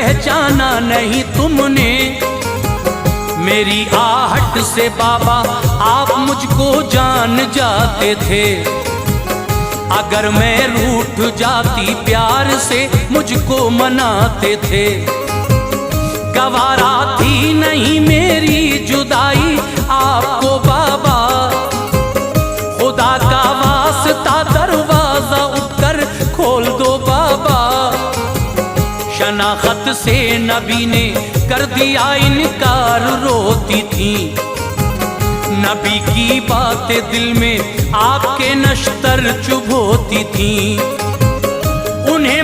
पहचाना नहीं तुमने। मेरी आहट से बाबा आप मुझको जान जाते थे। अगर मैं रूठ जाती प्यार से मुझको मनाते थे। गवारा थी नहीं मेरी जुदाई आपको बाबा। खुदा का वास्ता दरवाजा उठकर खोल दो बाबा। शनाख्त से नबी ने कर दिया इनकार, रोती थी। नबी की बातें दिल में आपके नश्तर चुभोती थी। उन्हें